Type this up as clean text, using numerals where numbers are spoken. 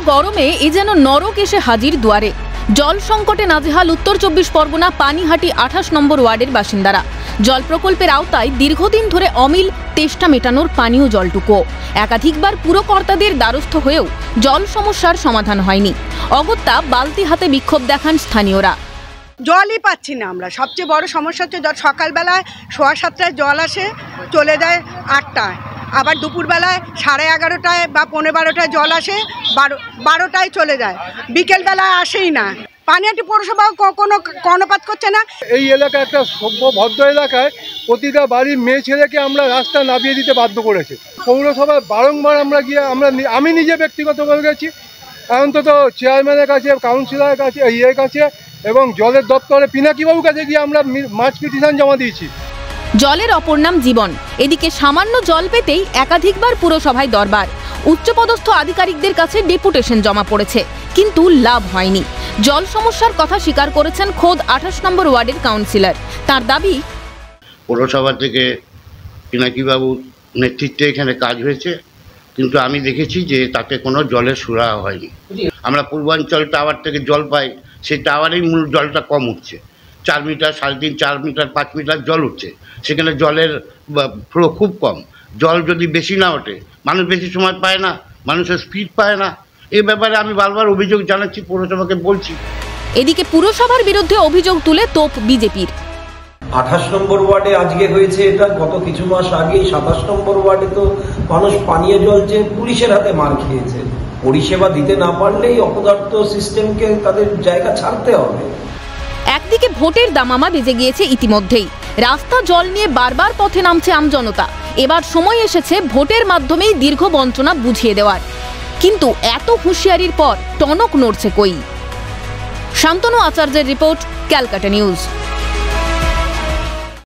গরমে এ যেন নরক এসে হাজির দুয়ারে। জল সংকটে নাজেহাল উত্তর 24 পরগনা পানিহাটি 28 নম্বর ওয়ার্ডের বাসিন্দারা। জল প্রকল্পের আওতায় দীর্ঘদিন ধরে অমিল তেষ্টা মেটানোর পানীয় জলটুকু একাধিকবার পুরকর্তাদের দ্বারস্থ হয়েও জল সমস্যার সমাধান হয়নি। অগত্যা বালতি হাতে বিক্ষোভ দেখান স্থানীয়রা। জলই পাচ্ছি না আমরা। সবচেয়ে বড় সমস্যা হচ্ছে সকালবেলায় 7:15টায় জল আসে, চলে যায় 8টায়, আবার দুপুরবেলায় 11:30টায় বা 11:15টায় জল আসে, 12টায় চলে যায়, বিকেলবেলায় আসেই না। পানিহাটি পৌরসভা কোনো কর্ণপাত করছে না। এই এলাকা একটা সভ্য ভদ্র এলাকায় প্রতিটা বাড়ির মেয়ে ছেলেকে আমরা রাস্তা নামিয়ে দিতে বাধ্য করেছে পৌরসভা। বারংবার আমরা গিয়ে আমি নিজে ব্যক্তিগতভাবে গেছি, অন্তত চেয়ারম্যানের কাছে, কাউন্সিলরের কাছে, ইয়ের কাছে এবং জলের দপ্তরে পিনাকিবাবুর কাছে গিয়ে আমরা মাছ পিটিশন জমা দিয়েছি। জলের অপর নাম জীবন। এদিকে সামান্য জল পেতেই একাধিকবার পুরসভায় দরবার, উচ্চপদস্থ আধিকারিকদের কাছে ডেপুটেশন জমা পড়েছে, কিন্তু লাভ হয়নি। জল সমস্যার কথা স্বীকার করেছেন খোদ 28 নম্বর ওয়ার্ডের কাউন্সিলর। তার দাবি, পৌরসভা থেকে পিনাকিবাবুর নেতৃত্বে এখানে কাজ হয়েছে, কিন্তু আমি দেখেছি যে তাতে কোনো জলের সুরাহা হয়নি। আমরা পূর্বাঞ্চল টাওয়ার থেকে জল পাই, সেই টাওয়ারেই মূল জলটা কম উঠছে। 4 মিটার, 3.5, 4 মিটার, 5 মিটার জল উঠছে, সেখানে জলের ফ্লো খুব কম। জল যদি বেশি না ওঠে, মানুষ বেশি সময় পায় না, মানুষের স্পিড পায় না। এই ব্যাপারে আমি বারবার অভিযোগ জানাচ্ছি, পৌরসভাকে বলছি। এদিকে পুরসভার বিরুদ্ধে অভিযোগ তুলে তোপ বিজেপির। 28 নম্বর ওয়ার্ডে আজকে হয়েছে এটা, গত কিছু মাস আগে 27 নম্বর ওয়ার্ডে তো মানুষ পানীয় জল চেয়ে পুলিশের হাতে মার খেয়েছে। পরিষেবা দিতে না পারলেই অপদার্থ সিস্টেমকে তাদের জায়গা ছাড়তে হবে। একদিকে ভোটের দামামা বেজে গিয়েছে ইতিমধ্যেই, রাস্তা জল নিয়ে বারবার পথে নামছে আমজনতা। এবার সময় এসেছে ভোটের মাধ্যমেই দীর্ঘ বঞ্চনা বুঝিয়ে দেওয়ার। কিন্তু এত হুঁশিয়ারির পর টনক নড়ছে কই? শান্তনু আচার্যের রিপোর্ট, ক্যালকাটা নিউজ।